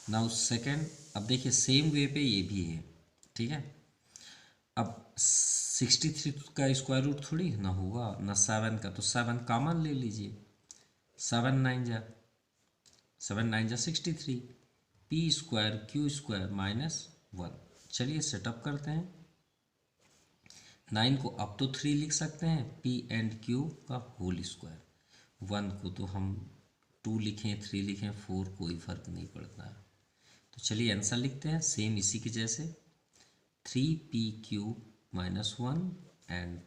A: नाउ सेकेंड, अब देखिए सेम वे पे ये भी है, ठीक है। अब 63 का स्क्वायर रूट थोड़ी ना होगा ना 7 का, तो 7 कॉमन ले लीजिए, 7 9 जा 63, P square Q square minus 1। चलिए सेटअप करते हैं। 9 को अब तो 3 लिख सकते हैं, पी एंड क्यू का होल स्क्वायर। 1 को तो हम 2 लिखें 3 लिखें 4 कोई फर्क नहीं पड़ता है। तो चलिए आंसर लिखते हैं सेम इसी के जैसे, 3pq minus 1 and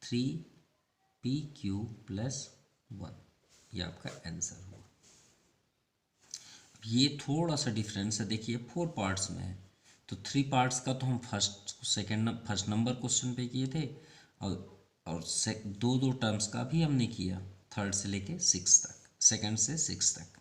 A: 3pq plus 1, ये आपका आंसर हुआ। ये थोड़ा सा डिफरेंस है, देखिए 4 पार्ट्स में है, तो 3 पार्ट्स का तो हम फर्स्ट नंबर क्वेश्चन पे किए थे, और और दो दो टर्म्स का भी हमने किया, थर्ड से लेके सिक्स तक, सेकंड से सिक्स तक।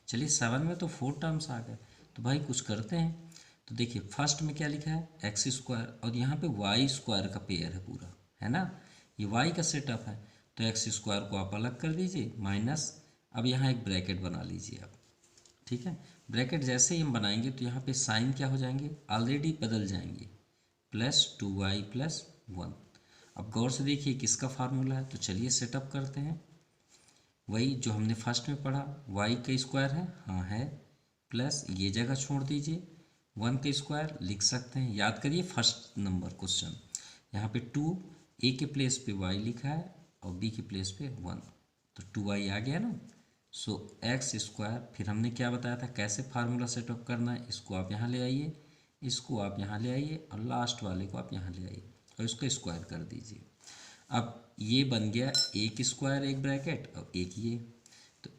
A: चलिए 7 में तो 4 टर्म्स आ गए, तो भाई कुछ करते हैं। तो देखिए फर्स्ट में क्या लिखा है, एक्स स्क्वायर, और यहाँ पे वाई स्क्वायर का पेयर है पूरा, है ना, ये वाई का सेटअप है। तो एक्स स्क्वायर को आप अलग कर दीजिए माइनस, अब यहाँ एक ब्रैकेट बना लीजिए आप, ठीक है। ब्रैकेट जैसे ही हम बनाएंगे तो यहाँ पे साइन क्या हो जाएंगे, ऑलरेडी बदल जाएंगे, +2y+1। अब गौर से देखिए किसका फार्मूला है, तो चलिए सेटअप करते हैं। वही जो हमने फर्स्ट में पढ़ा, y का स्क्वायर है, हाँ है, प्लस ये जगह छोड़ दीजिए, 1 का स्क्वायर लिख सकते हैं। याद करिए फर्स्ट नंबर क्वेश्चन, यहाँ पे 2 a के प्लेस पे y लिखा है और b के प्लेस पे 1, तो 2y आ गया ना। सो एक्स स्क्वायर, फिर हमने क्या बताया था कैसे फार्मूला सेटअप करना है, इसको आप यहाँ ले आइए, इसको आप यहाँ ले आइए और लास्ट वाले को आप यहाँ ले आइए और इसको स्क्वायर कर दीजिए। अब ये बन गया एक स्क्वायर एक ब्रैकेट और एक ये, तो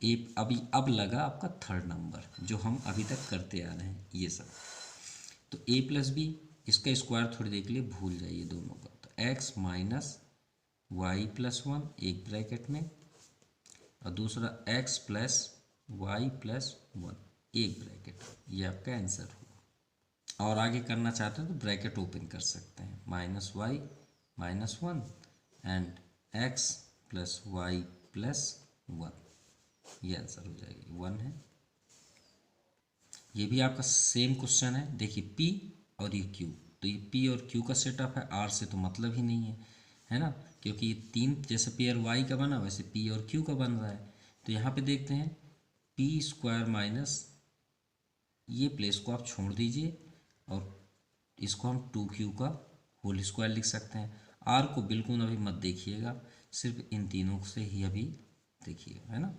A: अब लगा आपका थर्ड नंबर जो हम अभी तक करते आ रहे हैं ये सब। तो a+b, इसका स्क्वायर थोड़ी देर के लिए भूल जाइए दोनों का, तो x - y+1 एक ब्रैकेट में और दूसरा x + y+1 एक ब्रैकेट, ये आपका आंसर हुआ। और आगे करना चाहते हैं तो ब्रैकेट ओपन कर सकते हैं, -y - 1 एंड x + y+1, ये आंसर हो जाएगी 1 है। ये भी आपका सेम क्वेश्चन है, देखिए p और ये q, तो ये p और q का सेटअप है, r से तो मतलब ही नहीं है ना, क्योंकि ये तीन जैसे पेयर y का बना वैसे p और q का बन रहा है। तो यहाँ पे देखते हैं p² माइनस, ये प्लेस को आप छोड़ दीजिए और इसको हम 2q का होल स्क्वायर लिख सकते हैं। r को बिल्कुल अभी मत देखिएगा, सिर्फ इन तीनों से ही अभी देखिएगा, है ना।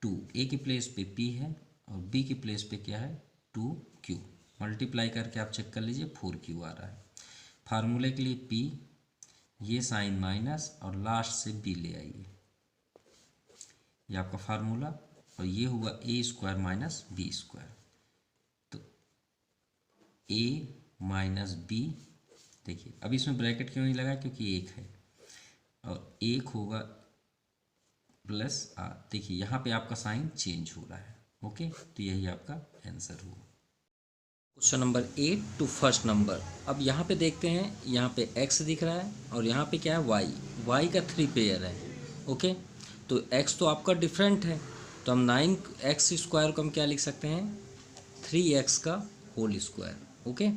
A: 2 a के प्लेस पे p है और b के प्लेस पे क्या है 2q, मल्टीप्लाई करके आप चेक कर लीजिए 4q आ रहा है। फार्मूले के लिए p, ये साइन माइनस और लास्ट से b ले आइए, ये आपका फार्मूला, और ये हुआ a² माइनस b², तो a - b, देखिए अब इसमें ब्रैकेट क्यों नहीं लगा, क्योंकि एक है और एक होगा प्लस r, देखिए यहाँ पे आपका साइन चेंज हो रहा है, ओके, तो यही आपका आंसर हुआ। Question number 8 to first number. अब यहाँ पे देखते हैं, यहाँ पे x दिख रहा है और यहाँ पे क्या है y का 3 पेयर है, ओके। तो x तो आपका डिफरेंट है, तो हम 9x² को हम क्या लिख सकते हैं 3x का होल स्क्वायर, ओके।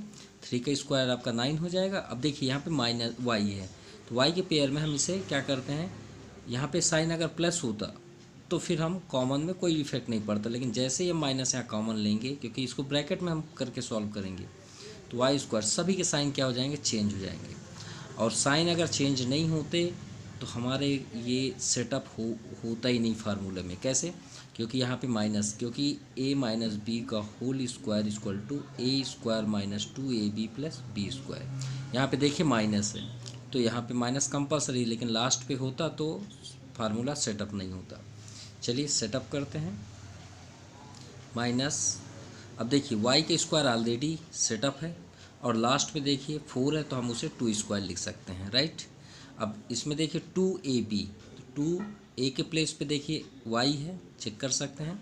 A: 3 का स्क्वायर आपका 9 हो जाएगा। अब देखिए यहाँ पे माइनस y है, तो y के पेयर में हम इसे क्या करते हैं, यहाँ पे साइन अगर प्लस होता तो फिर हम कॉमन में कोई इफेक्ट नहीं पड़ता, लेकिन जैसे ही हम माइनस यहाँ कॉमन लेंगे, क्योंकि इसको ब्रैकेट में हम करके सॉल्व करेंगे, तो y² सभी के साइन क्या हो जाएंगे, चेंज हो जाएंगे। और साइन अगर चेंज नहीं होते तो हमारे ये सेटअप होता ही नहीं फार्मूले में। कैसे, क्योंकि यहाँ पे माइनस, क्योंकि a - b का whole square equal to a² - 2ab + b²। यहाँ पे देखिए माइनस है, तो यहाँ पे माइनस कंपलसरी, लेकिन लास्ट पे होता तो फार्मूला सेटअप नहीं होता। चलिए सेटअप करते हैं, माइनस, अब देखिए y का स्क्वायर ऑलरेडी सेटअप है और लास्ट में देखिए 4 है, तो हम उसे 2² लिख सकते हैं, राइट। अब इसमें देखिए 2ab, तो 2a के प्लेस पे देखिए y है, चेक कर सकते हैं,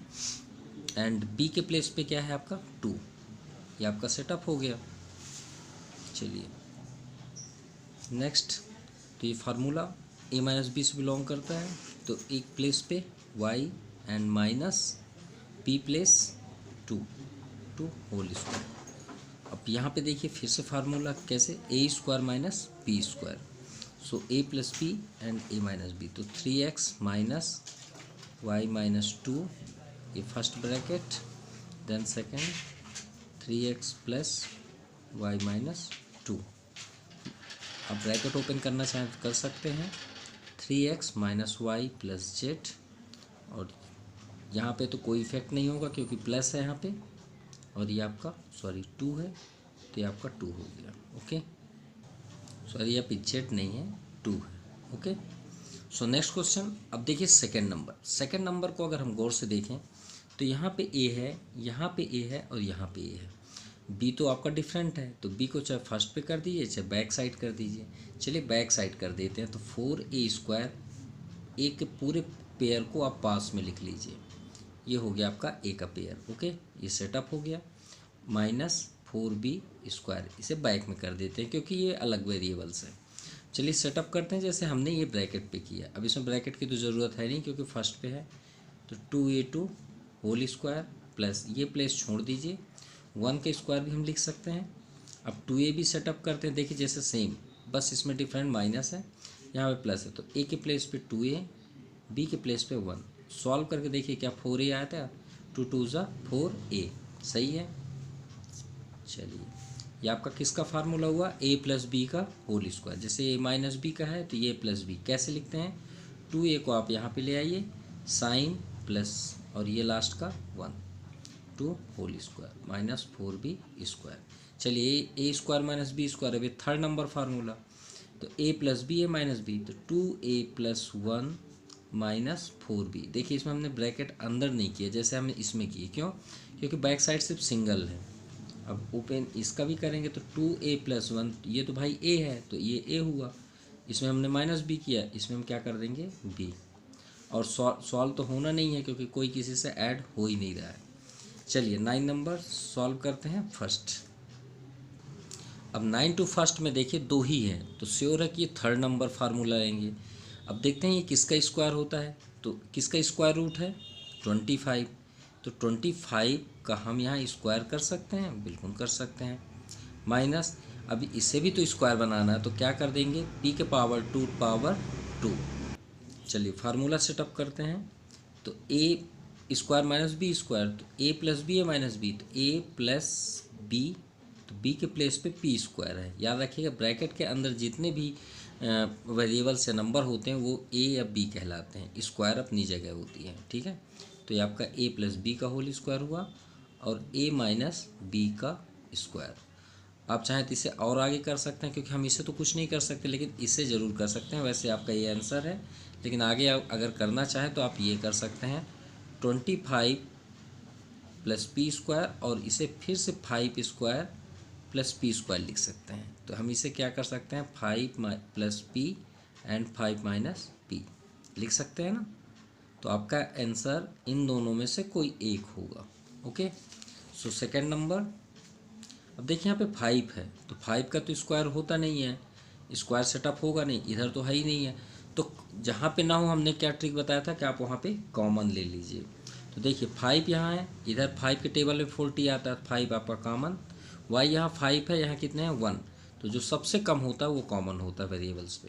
A: एंड b के प्लेस पे क्या है आपका 2, ये आपका सेटअप हो गया। चलिए नेक्स्ट, तो ये फार्मूला a - b से बिलोंग करता है, तो एक प्लेस पे y and minus p place 2 whole square. अब यहाँ पे देखिए फिर से फार्मूला कैसे, a² minus b², so a + b and a - b, तो 3x माइनस y - 2, ये first bracket, then second 3x + y - 2। अब ब्रैकेट ओपन करना चाहें तो कर सकते हैं, 3x - y + z, और यहाँ पे तो कोई इफेक्ट नहीं होगा क्योंकि प्लस है यहाँ पे, और ये आपका 2 है, तो ये आपका 2 हो गया, ओके। सॉरी यहाँ पे z नहीं है, 2 है, ओके। So next question. अब देखिए सेकेंड नंबर को अगर हम गौर से देखें तो यहाँ पे a है, यहाँ पे a है और यहाँ पे a है। बी तो आपका डिफरेंट है, तो बी को चाहे फर्स्ट पे कर दीजिए चाहे बैक साइड कर दीजिए। चलिए बैक साइड कर देते हैं, तो 4a², ए के पूरे पेयर को आप पास में लिख लीजिए, ये हो गया आपका ए का पेयर। ओके, ये सेटअप हो गया। -4b², इसे बैक में कर देते हैं क्योंकि ये अलग वेरिएबल्स है। चलिए सेटअप करते हैं जैसे हमने ये ब्रैकेट पे किया। अब इसमें ब्रैकेट की तो ज़रूरत है नहीं क्योंकि फर्स्ट पे है, तो 2a² प्लस ये प्लेस छोड़ दीजिए, 1 का स्क्वायर भी हम लिख सकते हैं। अब 2a भी सेटअप करते हैं, देखिए जैसे सेम, बस इसमें डिफरेंट माइनस है, यहाँ पे प्लस है, तो a के प्लेस पे 2a, b के प्लेस पे 1। सॉल्व करके देखिए क्या 4a आया था, 2 2 ज़ा 4a, सही है। चलिए ये आपका किसका फार्मूला हुआ, a+b²। जैसे a-b का है तो ये +b कैसे लिखते हैं, 2a को आप यहाँ पे ले आइए, साइन प्लस और ये लास्ट का 1, 2 होल स्क्वायर -4b²। चलिए a² - b², अभी थर्ड नंबर फार्मूला, तो a+b a-b, तो 2a+1 -4b। देखिए इसमें हमने ब्रैकेट अंदर नहीं किया जैसे हमने इसमें किए, क्यों, क्योंकि बैक साइड सिर्फ सिंगल है। अब ओपन इसका भी करेंगे तो 2a+1, ये तो भाई a है तो ये a हुआ, इसमें हमने -b किया, इसमें हम क्या कर देंगे b। और सॉल्व तो होना नहीं है क्योंकि कोई किसी से ऐड हो ही नहीं रहा है। चलिए 9 नंबर सॉल्व करते हैं फर्स्ट। अब 9 टू फर्स्ट में देखिए 2 ही है, तो श्योर है कि ये थर्ड नंबर फार्मूला लेंगे। अब देखते हैं ये किसका स्क्वायर होता है, तो किसका स्क्वायर रूट है 25, तो 25 का हम यहाँ स्क्वायर कर सकते हैं, बिल्कुल कर सकते हैं। माइनस अभी इसे भी तो स्क्वायर बनाना है, तो क्या कर देंगे p⁻2 चलिए फार्मूला सेटअप करते हैं, तो a² - b², तो a+b -b, तो a+b, तो b के प्लेस पे p² है। याद रखिएगा ब्रैकेट के अंदर जितने भी वेरिएबल से नंबर होते हैं वो a या b कहलाते हैं, स्क्वायर अपनी जगह होती है, ठीक है। तो ये आपका a+b² हुआ और a-b²। आप चाहें तो इसे और आगे कर सकते हैं क्योंकि हम इसे तो कुछ नहीं कर सकते, लेकिन इसे ज़रूर कर सकते हैं। वैसे आपका ये आंसर है, लेकिन आगे आप अगर करना चाहें तो आप ये कर सकते हैं 25 + p² और इसे फिर से 5² + p² लिख सकते हैं। तो हम इसे क्या कर सकते हैं 5 + p एंड 5 - p लिख सकते हैं ना। तो आपका आंसर इन दोनों में से कोई एक होगा। Okay, so second number. अब देखिए यहाँ पे 5 है, तो 5 का तो स्क्वायर होता नहीं है, स्क्वायर सेटअप होगा नहीं, इधर तो है ही नहीं है। तो जहाँ पे ना हो हमने क्या ट्रिक बताया था कि आप वहाँ पे कॉमन ले लीजिए। तो देखिए 5 यहाँ है, इधर 5 के टेबल में 40 आता है, 5 आपका कॉमन। y यहाँ 5 है, यहाँ कितने हैं 1, तो जो सबसे कम होता है वो कॉमन होता है वेरिएबल्स पे,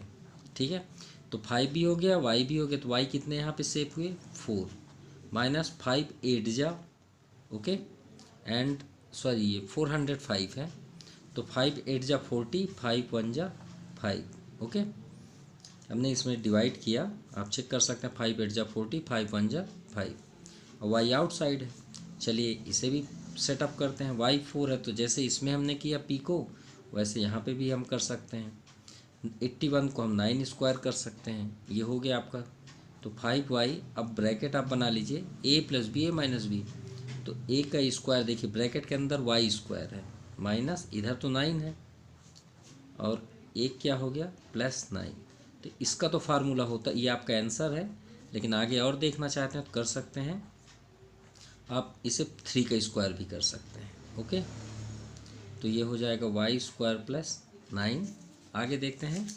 A: ठीक है। तो 5 भी हो गया, y भी हो गया, तो y कितने यहाँ पे सेफ हुए 4, -5 8 जा, ओके, एंड सॉरी ये 405 है, तो 5 8 जा 40, 5 1 जा 5, ओके। हमने इसमें डिवाइड किया, आप चेक कर सकते हैं 5 8 जा 40, 5 1 जा 5, और y आउटसाइड है। चलिए इसे भी सेटअप करते हैं, y 4 है, तो जैसे इसमें हमने किया p को, वैसे यहाँ पे भी हम कर सकते हैं। 81 को हम 9² कर सकते हैं, ये हो गया आपका। तो 5y, अब ब्रैकेट आप बना लीजिए a+b a-b, तो a का स्क्वायर देखिए ब्रैकेट के अंदर y² है, माइनस इधर तो 9 है, और एक क्या हो गया +9। तो इसका तो फार्मूला होता, ये आपका आंसर है, लेकिन आगे और देखना चाहते हैं तो कर सकते हैं, आप इसे 3 का स्क्वायर भी कर सकते हैं, ओके। तो ये हो जाएगा y² + 9। आगे देखते हैं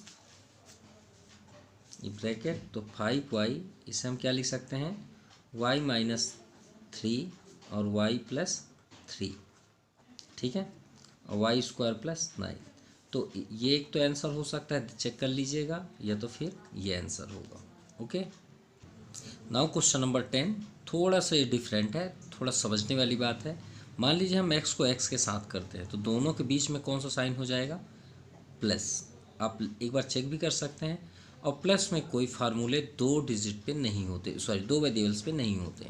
A: ये ब्रैकेट, तो 5y, इसे हम क्या लिख सकते हैं y -3 और y + 3, ठीक है, और y² + 9। तो ये एक तो आंसर हो सकता है, चेक कर लीजिएगा, या तो फिर ये आंसर होगा, ओके। नाउ क्वेश्चन नंबर 10, थोड़ा सा ये डिफरेंट है, थोड़ा समझने वाली बात है। मान लीजिए हम x को x के साथ करते हैं, तो दोनों के बीच में कौन सा साइन हो जाएगा प्लस। आप एक बार चेक भी कर सकते हैं, और प्लस में कोई फार्मूले 2 डिजिट पे नहीं होते, सॉरी 2 वेरिएबल्स पे नहीं होते।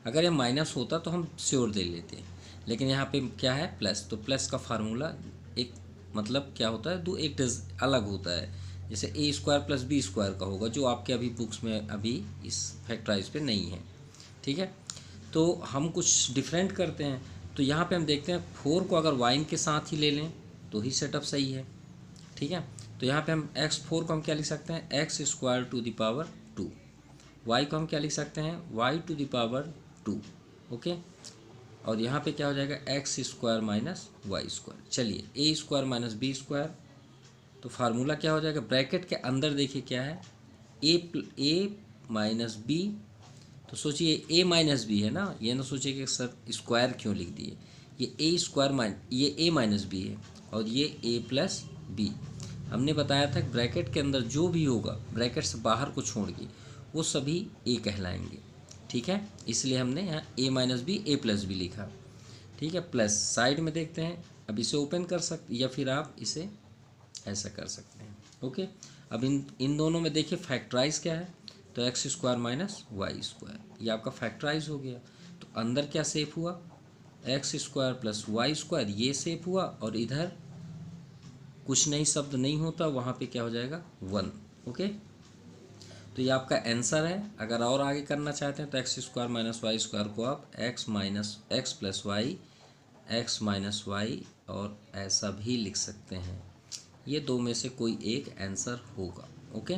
A: अगर ये माइनस होता तो हम श्योर दे लेते हैं, लेकिन यहाँ पे क्या है प्लस, तो प्लस का फार्मूला एक मतलब क्या होता है, एक अलग होता है, जैसे a² + b² का होगा, जो आपके अभी बुक्स में अभी इस फैक्टराइज पे नहीं है, ठीक है। तो हम कुछ डिफरेंट करते हैं, तो यहाँ पे हम देखते हैं 4 को अगर y के साथ ही ले लें तो ही सेटअप सही है, ठीक है। तो यहाँ पे हम x4 को हम क्या लिख सकते हैं, X square to the power 2, y को हम क्या लिख सकते हैं, y to the power 2, okay. और यहाँ पे क्या हो जाएगा, X square minus Y square. चलिए A square minus B square, तो फार्मूला क्या हो जाएगा, ब्रैकेट के अंदर देखिए क्या है, ए माइनस बी। तो सोचिए ए माइनस बी है ना, ये ना सोचिए कि सर स्क्वायर क्यों लिख दिए, ये ए स्क्वायर ये ए माइनस बी है और ये ए प्लस बी। हमने बताया था कि ब्रैकेट के अंदर जो भी होगा ब्रैकेट से बाहर को छोड़ के वो सभी ए कहलाएंगे, ठीक है। इसलिए हमने यहाँ ए माइनस बी ए प्लस बी लिखा, ठीक है। प्लस साइड में देखते हैं, अब इसे ओपन कर सकते या फिर आप इसे ऐसा कर सकते हैं, ओके। अब इन दोनों में देखिए फैक्टराइज क्या है, तो X square minus Y square, ये आपका फैक्टराइज हो गया। तो अंदर क्या सेफ हुआ, X square plus Y square, ये सेफ हुआ, और इधर कुछ नहीं शब्द नहीं होता, वहाँ पे क्या हो जाएगा 1, ओके। तो ये आपका आंसर है। अगर और आगे करना चाहते हैं तो X square minus Y square को आप X plus Y, X minus Y और ऐसा भी लिख सकते हैं। ये दो में से कोई एक आंसर होगा, ओके।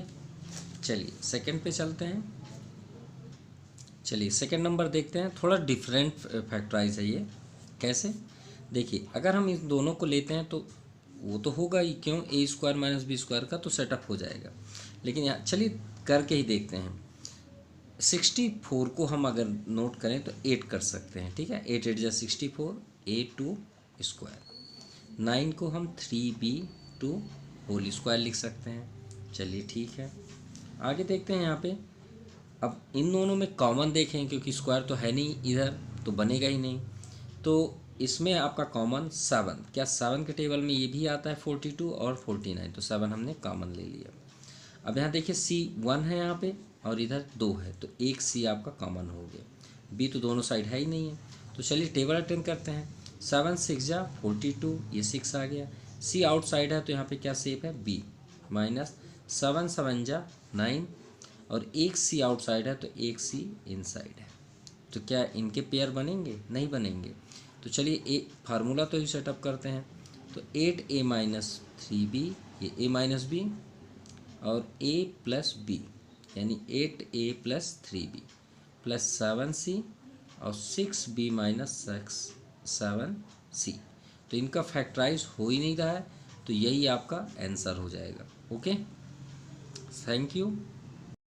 A: चलिए सेकंड पे चलते हैं। चलिए सेकंड नंबर देखते हैं, थोड़ा डिफरेंट फैक्टराइज है ये। कैसे, देखिए अगर हम इन दोनों को लेते हैं तो वो तो होगा ही, क्यों, ए स्क्वायर माइनस बी स्क्वायर का तो सेटअप हो जाएगा। लेकिन यहाँ चलिए करके ही देखते हैं। 64 को हम अगर नोट करें तो 8 कर सकते हैं, ठीक है। 8 8 जा 64, a2 स्क्वायर। 9 को हम 3b2 होल स्क्वायर लिख सकते हैं। चलिए ठीक है, आगे देखते हैं। यहाँ पे अब इन दोनों में कॉमन देखें, क्योंकि स्क्वायर तो है नहीं इधर, तो बनेगा ही नहीं। तो इसमें आपका कॉमन 7, क्या 7 के टेबल में ये भी आता है 42 और 49, तो 7 हमने कॉमन ले लिया। अब यहाँ देखिए C1 है यहाँ पे और इधर 2 है, तो एक C आपका कॉमन हो गया। B तो दोनों साइड है ही नहीं है, तो चलिए टेबल अटेंड करते हैं। 7 6 जा 42, ये 6 आ गया। C आउटसाइड है तो यहाँ पे क्या सेफ है, B माइनस 7 7 जा 9, और एक C आउटसाइड है तो एक C इनसाइड है। तो क्या इनके पेयर बनेंगे, नहीं बनेंगे। तो चलिए ए फार्मूला तो ही सेटअप करते हैं। तो 8a माइनस 3b, ये a माइनस बी और a प्लस बी, यानी 8a plus 3b plus 7c और 6b माइनस 7c। तो इनका फैक्टराइज हो ही नहीं रहा है, तो यही आपका आंसर हो जाएगा, ओके। Thank you.